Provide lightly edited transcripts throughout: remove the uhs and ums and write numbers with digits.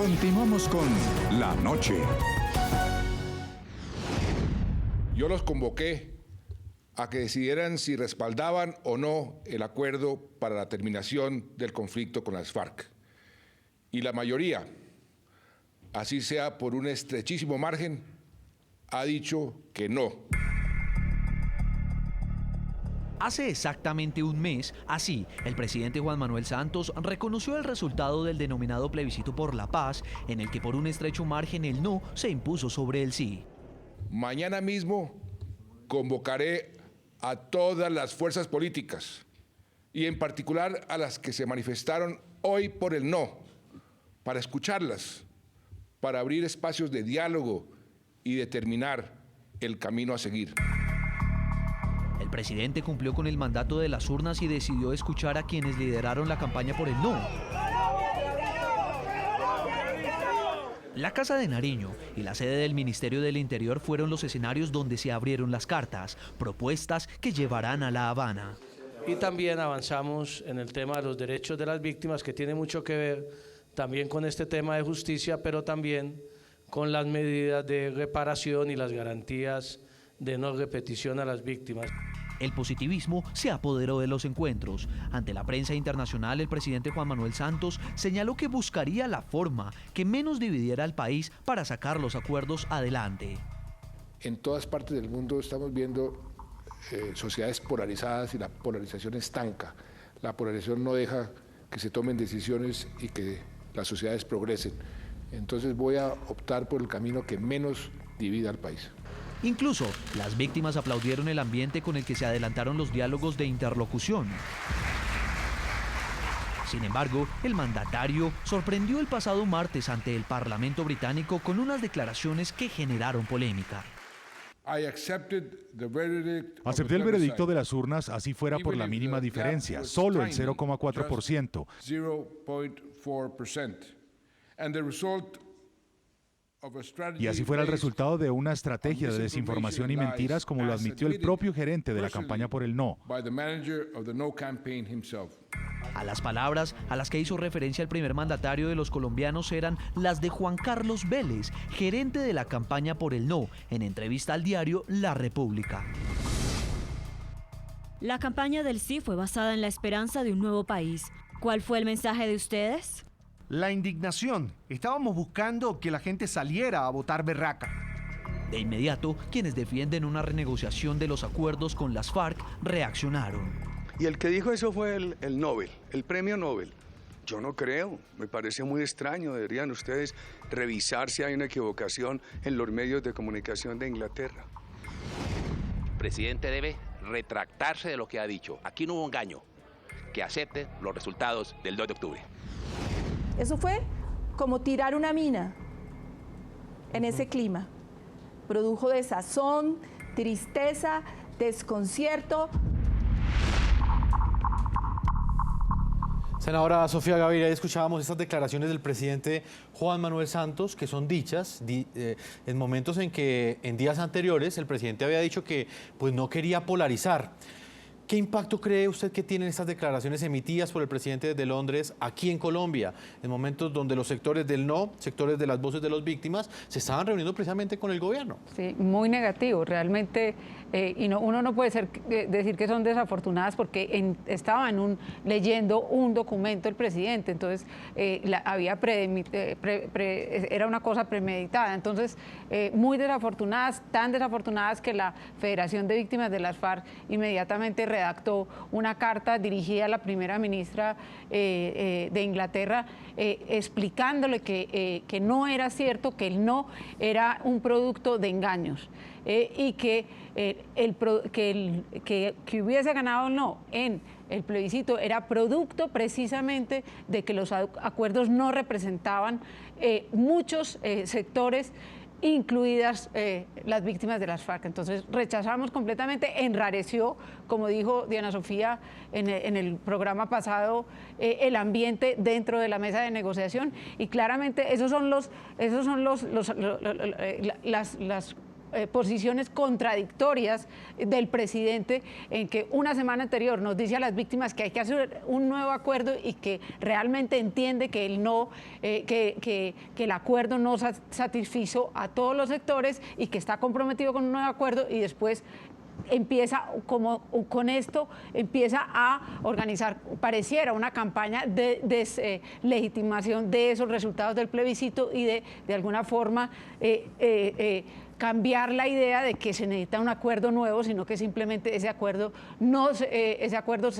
Continuamos con La Noche. Yo los convoqué a que decidieran si respaldaban o no el acuerdo para la terminación del conflicto con las FARC. Y la mayoría, así sea por un estrechísimo margen, ha dicho que no. Hace exactamente un mes, así, el presidente Juan Manuel Santos reconoció el resultado del denominado plebiscito por la paz, en el que por un estrecho margen el no se impuso sobre el sí. Mañana mismo convocaré a todas las fuerzas políticas y en particular a las que se manifestaron hoy por el no, para escucharlas, para abrir espacios de diálogo y determinar el camino a seguir. El presidente cumplió con el mandato de las urnas y decidió escuchar a quienes lideraron la campaña por el no. La Casa de Nariño y la sede del Ministerio del Interior fueron los escenarios donde se abrieron las cartas, propuestas que llevarán a La Habana. Y también avanzamos en el tema de los derechos de las víctimas, que tiene mucho que ver también con este tema de justicia, pero también con las medidas de reparación y las garantías de no repetición a las víctimas. El positivismo se apoderó de los encuentros. Ante la prensa internacional, el presidente Juan Manuel Santos señaló que buscaría la forma que menos dividiera al país para sacar los acuerdos adelante. En todas partes del mundo estamos viendo sociedades polarizadas y la polarización estanca. La polarización no deja que se tomen decisiones y que las sociedades progresen. Entonces voy a optar por el camino que menos divida al país. Incluso, las víctimas aplaudieron el ambiente con el que se adelantaron los diálogos de interlocución. Sin embargo, el mandatario sorprendió el pasado martes ante el Parlamento británico con unas declaraciones que generaron polémica. Acepté el veredicto de las urnas, así fuera por la mínima diferencia, solo el 0,4%. Y así fuera el resultado de una estrategia de desinformación y mentiras, como lo admitió el propio gerente de la campaña por el no. A las palabras a las que hizo referencia el primer mandatario de los colombianos eran las de Juan Carlos Vélez, gerente de la campaña por el no, en entrevista al diario La República. La campaña del sí fue basada en la esperanza de un nuevo país. ¿Cuál fue el mensaje de ustedes? La indignación. Estábamos buscando que la gente saliera a votar berraca. De inmediato, quienes defienden una renegociación de los acuerdos con las FARC reaccionaron. Y el que dijo eso fue el Nobel, el premio Nobel. Yo no creo, me parece muy extraño. Deberían ustedes revisar si hay una equivocación en los medios de comunicación de Inglaterra. El presidente debe retractarse de lo que ha dicho. Aquí no hubo engaño. Que acepte los resultados del 2 de octubre. Eso fue como tirar una mina en ese clima. Produjo desazón, tristeza, desconcierto. Senadora Sofía Gaviria, escuchábamos estas declaraciones del presidente Juan Manuel Santos, que son dichas en momentos en que en días anteriores el presidente había dicho que pues, no quería polarizar. ¿Qué impacto cree usted que tienen estas declaraciones emitidas por el presidente desde Londres aquí en Colombia, en momentos donde los sectores del no, sectores de las voces de las víctimas, se estaban reuniendo precisamente con el gobierno? Sí, muy negativo, realmente, uno no puede decir que son desafortunadas porque estaba leyendo un documento del presidente, entonces era una cosa premeditada, entonces muy desafortunadas, tan desafortunadas que la Federación de Víctimas de las FARC inmediatamente redactó una carta dirigida a la primera ministra de Inglaterra explicándole que no era cierto, que el no era un producto de engaños y que hubiese ganado el no en el plebiscito era producto precisamente de que los acuerdos no representaban muchos sectores, incluidas las víctimas de las FARC. Entonces rechazamos completamente, enrareció, como dijo Diana Sofía en el programa pasado, el ambiente dentro de la mesa de negociación y claramente esos son las posiciones contradictorias del presidente, en que una semana anterior nos dice a las víctimas que hay que hacer un nuevo acuerdo y que realmente entiende que el acuerdo no satisfizo a todos los sectores y que está comprometido con un nuevo acuerdo, y después empieza con esto empieza a organizar, pareciera una campaña de deslegitimación de esos resultados del plebiscito y de alguna forma cambiar la idea de que se necesita un acuerdo nuevo, sino que simplemente ese acuerdo se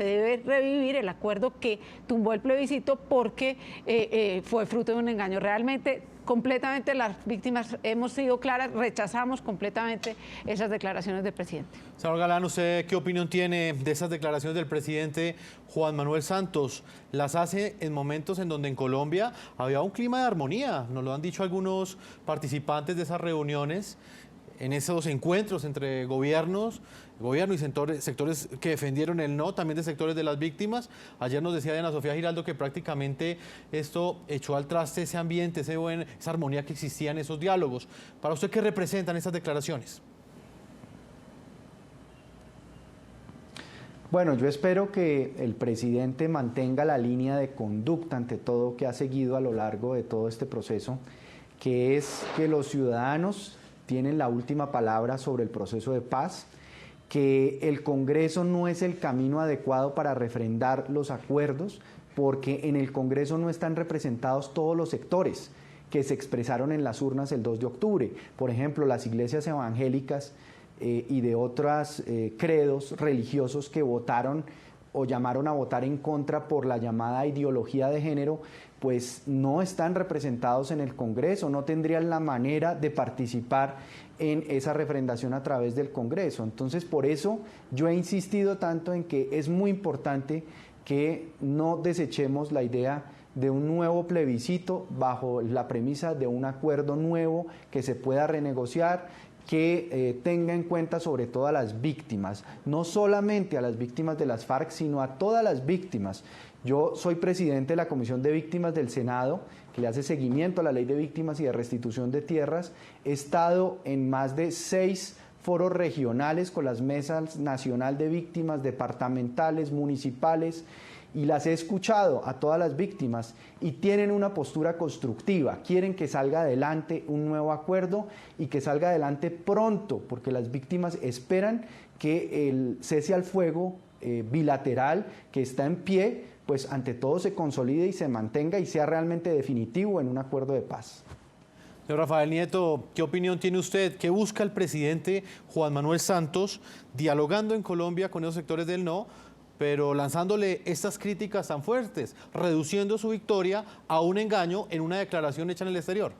debe revivir, el acuerdo que tumbó el plebiscito, porque fue fruto de un engaño. Realmente, completamente las víctimas hemos sido claras, rechazamos completamente esas declaraciones del presidente. Señor Galán, ¿usted qué opinión tiene de esas declaraciones del presidente Juan Manuel Santos? Las hace en momentos en donde en Colombia había un clima de armonía, nos lo han dicho algunos participantes de esas reuniones, en esos encuentros entre gobierno y sectores que defendieron el no, también de sectores de las víctimas. Ayer nos decía Diana Sofía Giraldo que prácticamente esto echó al traste ese ambiente, esa armonía que existía en esos diálogos. ¿Para usted qué representan esas declaraciones? Bueno, yo espero que el presidente mantenga la línea de conducta ante todo que ha seguido a lo largo de todo este proceso, que es que los ciudadanos tienen la última palabra sobre el proceso de paz, que el Congreso no es el camino adecuado para refrendar los acuerdos, porque en el Congreso no están representados todos los sectores que se expresaron en las urnas el 2 de octubre. Por ejemplo, las iglesias evangélicas y de otros credos religiosos que votaron o llamaron a votar en contra por la llamada ideología de género, pues no están representados en el Congreso, no tendrían la manera de participar en esa refrendación a través del Congreso. Entonces, por eso yo he insistido tanto en que es muy importante que no desechemos la idea de un nuevo plebiscito bajo la premisa de un acuerdo nuevo que se pueda renegociar, que tenga en cuenta sobre todo a las víctimas, no solamente a las víctimas de las FARC, sino a todas las víctimas. Yo soy presidente de la Comisión de Víctimas del Senado, que le hace seguimiento a la Ley de Víctimas y de Restitución de Tierras. He estado en más de 6 foros regionales con las mesas nacional de víctimas, departamentales, municipales, y las he escuchado a todas las víctimas y tienen una postura constructiva, quieren que salga adelante un nuevo acuerdo y que salga adelante pronto, porque las víctimas esperan que el cese al fuego bilateral que está en pie, pues ante todo se consolide y se mantenga y sea realmente definitivo en un acuerdo de paz. Señor Rafael Nieto, ¿qué opinión tiene usted? ¿Qué busca el presidente Juan Manuel Santos dialogando en Colombia con esos sectores del no, pero lanzándole estas críticas tan fuertes, reduciendo su victoria a un engaño en una declaración hecha en el exterior?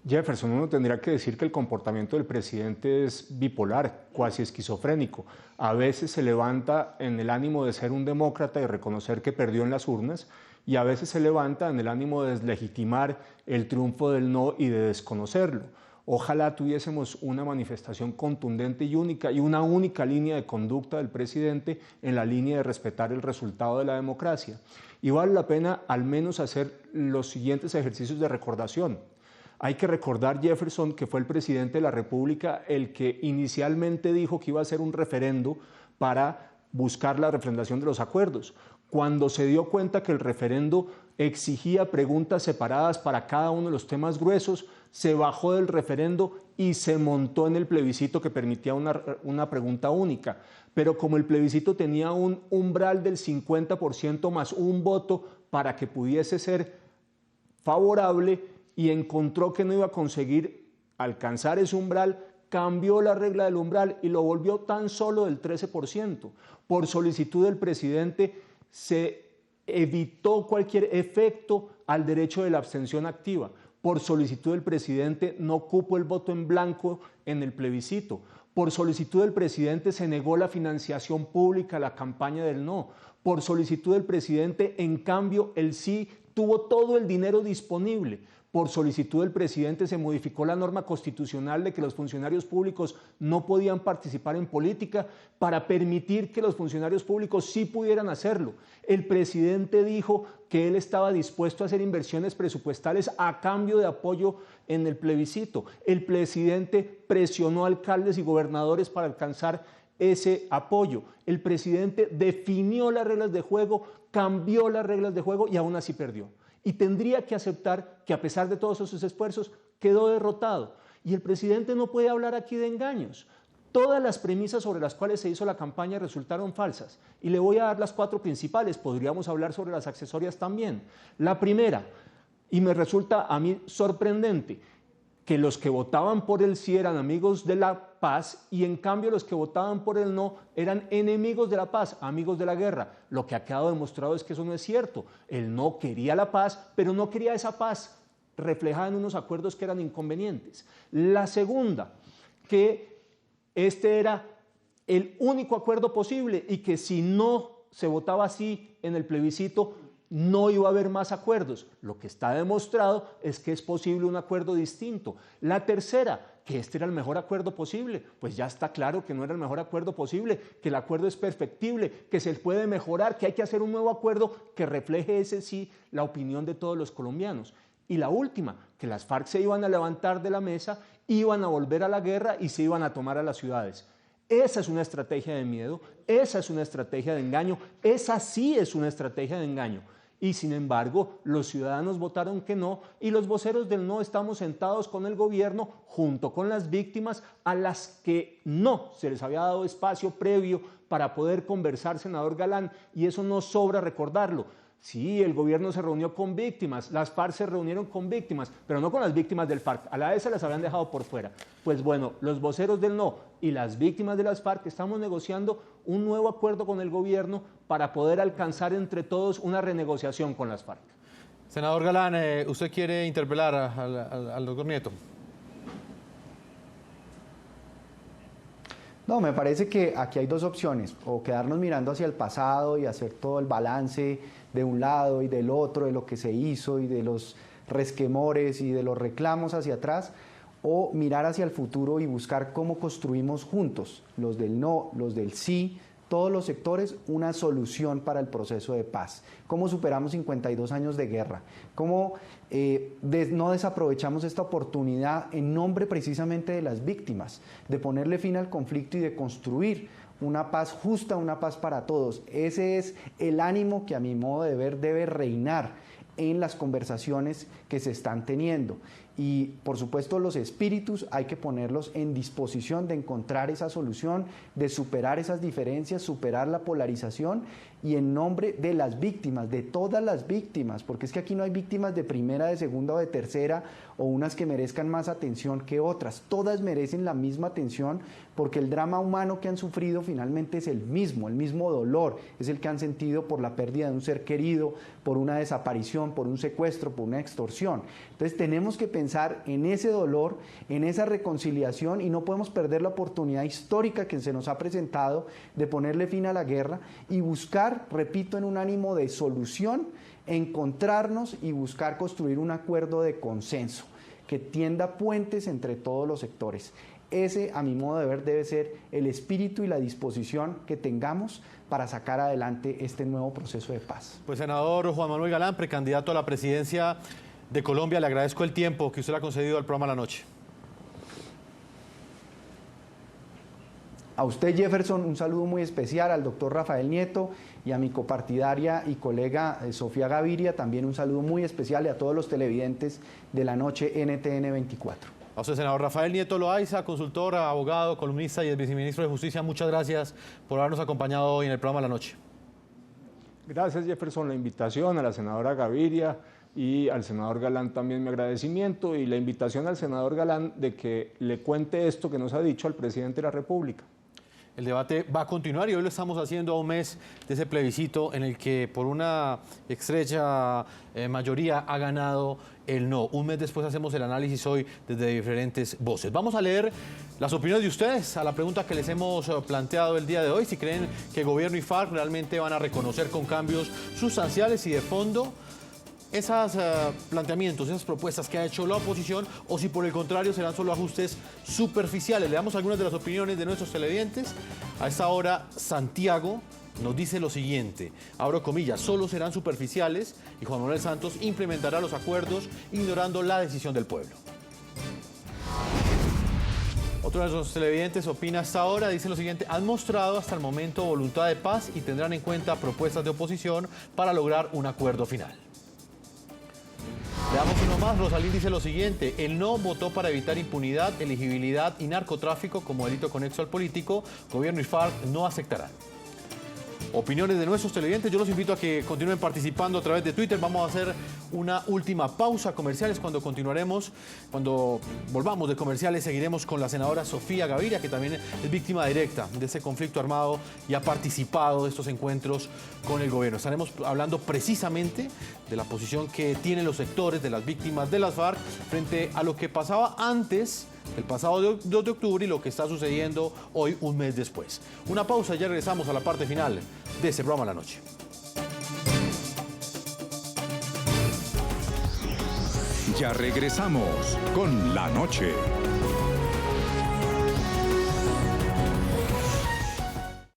Jefferson, uno tendría que decir que el comportamiento del presidente es bipolar, cuasi esquizofrénico. A veces se levanta en el ánimo de ser un demócrata y reconocer que perdió en las urnas, y a veces se levanta en el ánimo de deslegitimar el triunfo del no y de desconocerlo. Ojalá tuviésemos una manifestación contundente y única, y una única línea de conducta del presidente en la línea de respetar el resultado de la democracia. Y vale la pena al menos hacer los siguientes ejercicios de recordación. Hay que recordar, Jefferson, que fue el presidente de la República el que inicialmente dijo que iba a hacer un referendo para buscar la refrendación de los acuerdos. Cuando se dio cuenta que el referendo exigía preguntas separadas para cada uno de los temas gruesos, se bajó del referendo y se montó en el plebiscito que permitía una pregunta única. Pero como el plebiscito tenía un umbral del 50% más un voto para que pudiese ser favorable, y encontró que no iba a conseguir alcanzar ese umbral, cambió la regla del umbral y lo volvió tan solo del 13%. Por solicitud del presidente se evitó cualquier efecto al derecho de la abstención activa. Por solicitud del presidente no cupo el voto en blanco en el plebiscito. Por solicitud del presidente se negó la financiación pública a la campaña del no. Por solicitud del presidente, en cambio, el sí tuvo todo el dinero disponible Por solicitud del presidente se modificó la norma constitucional de que los funcionarios públicos no podían participar en política para permitir que los funcionarios públicos sí pudieran hacerlo. El presidente dijo que él estaba dispuesto a hacer inversiones presupuestales a cambio de apoyo en el plebiscito. El presidente presionó a alcaldes y gobernadores para alcanzar ese apoyo. El presidente definió las reglas de juego, cambió las reglas de juego y aún así perdió. Y tendría que aceptar que a pesar de todos esos esfuerzos quedó derrotado. Y el presidente no puede hablar aquí de engaños. Todas las premisas sobre las cuales se hizo la campaña resultaron falsas. Y le voy a dar las 4 principales, podríamos hablar sobre las accesorias también. La primera, y me resulta a mí sorprendente, que los que votaban por el sí eran amigos de la paz y en cambio los que votaban por el no eran enemigos de la paz, amigos de la guerra. Lo que ha quedado demostrado es que eso no es cierto. El no quería la paz, pero no quería esa paz reflejada en unos acuerdos que eran inconvenientes. La segunda, que este era el único acuerdo posible y que si no se votaba así en el plebiscito, no iba a haber más acuerdos. Lo que está demostrado es que es posible un acuerdo distinto. La tercera, que este era el mejor acuerdo posible. Pues ya está claro que no era el mejor acuerdo posible, que el acuerdo es perfectible, que se puede mejorar, que hay que hacer un nuevo acuerdo que refleje ese sí la opinión de todos los colombianos. Y la última, que las FARC se iban a levantar de la mesa, iban a volver a la guerra y se iban a tomar a las ciudades. Esa es una estrategia de miedo, esa es una estrategia de engaño, esa sí es una estrategia de engaño. Y sin embargo, los ciudadanos votaron que no y los voceros del no estamos sentados con el gobierno junto con las víctimas a las que no se les había dado espacio previo para poder conversar, senador Galán, y eso no sobra recordarlo. Sí, el gobierno se reunió con víctimas, las FARC se reunieron con víctimas, pero no con las víctimas del FARC, a la vez se las habían dejado por fuera. Pues bueno, los voceros del no y las víctimas de las FARC estamos negociando un nuevo acuerdo con el gobierno para poder alcanzar entre todos una renegociación con las FARC. Senador Galán, ¿usted quiere interpelar al doctor Nieto? No, me parece que aquí hay 2 opciones, o quedarnos mirando hacia el pasado y hacer todo el balance de un lado y del otro, de lo que se hizo y de los resquemores y de los reclamos hacia atrás, o mirar hacia el futuro y buscar cómo construimos juntos, los del no, los del sí, todos los sectores, una solución para el proceso de paz. ¿Cómo superamos 52 años de guerra? ¿Cómo no desaprovechamos esta oportunidad en nombre precisamente de las víctimas, de ponerle fin al conflicto y de construir una paz justa, una paz para todos? Ese es el ánimo que a mi modo de ver debe reinar en las conversaciones que se están teniendo. Y por supuesto los espíritus hay que ponerlos en disposición de encontrar esa solución, de superar esas diferencias, superar la polarización y en nombre de las víctimas, de todas las víctimas, porque es que aquí no hay víctimas de primera, de segunda o de tercera o unas que merezcan más atención que otras. Todas merecen la misma atención porque el drama humano que han sufrido finalmente es el mismo dolor, es el que han sentido por la pérdida de un ser querido, por una desaparición, por un secuestro, por una extorsión. Entonces tenemos que pensar en ese dolor, en esa reconciliación y no podemos perder la oportunidad histórica que se nos ha presentado de ponerle fin a la guerra y buscar, repito, en un ánimo de solución, encontrarnos y buscar construir un acuerdo de consenso que tienda puentes entre todos los sectores. Ese, a mi modo de ver, debe ser el espíritu y la disposición que tengamos para sacar adelante este nuevo proceso de paz. Pues senador Juan Manuel Galán, precandidato a la presidencia de Colombia, le agradezco el tiempo que usted le ha concedido al programa La Noche. A usted, Jefferson, un saludo muy especial, al doctor Rafael Nieto y a mi copartidaria y colega Sofía Gaviria, también un saludo muy especial y a todos los televidentes de La Noche NTN 24. A usted, senador Rafael Nieto Loaiza, consultor, abogado, columnista y el viceministro de Justicia, muchas gracias por habernos acompañado hoy en el programa La Noche. Gracias, Jefferson, la invitación, a la senadora Gaviria y al senador Galán también mi agradecimiento y la invitación al senador Galán de que le cuente esto que nos ha dicho al presidente de la República. El debate va a continuar y hoy lo estamos haciendo a un mes de ese plebiscito en el que por una estrecha mayoría ha ganado el no. Un mes después hacemos el análisis hoy desde diferentes voces. Vamos a leer las opiniones de ustedes a la pregunta que les hemos planteado el día de hoy. Si creen que gobierno y FARC realmente van a reconocer con cambios sustanciales y de fondo esos planteamientos, esas propuestas que ha hecho la oposición, o si por el contrario serán solo ajustes superficiales. Le damos algunas de las opiniones de nuestros televidentes. A esta hora, Santiago nos dice lo siguiente, abro comillas, solo serán superficiales y Juan Manuel Santos implementará los acuerdos ignorando la decisión del pueblo. Otro de nuestros televidentes opina hasta ahora, dice lo siguiente, han mostrado hasta el momento voluntad de paz y tendrán en cuenta propuestas de oposición para lograr un acuerdo final. Le damos uno más, Rosalín dice lo siguiente, el no votó para evitar impunidad, elegibilidad y narcotráfico como delito conexo al político, gobierno y FARC no aceptarán. Opiniones de nuestros televidentes, yo los invito a que continúen participando a través de Twitter. Vamos a hacer una última pausa comerciales. Cuando volvamos de comerciales, seguiremos con la senadora Sofía Gaviria, que también es víctima directa de ese conflicto armado y ha participado de estos encuentros con el gobierno. Estaremos hablando precisamente de la posición que tienen los sectores de las víctimas de las FARC frente a lo que pasaba antes el pasado 2 de octubre y lo que está sucediendo hoy, un mes después. Una pausa y ya regresamos a la parte final de este programa La Noche. Ya regresamos con La Noche.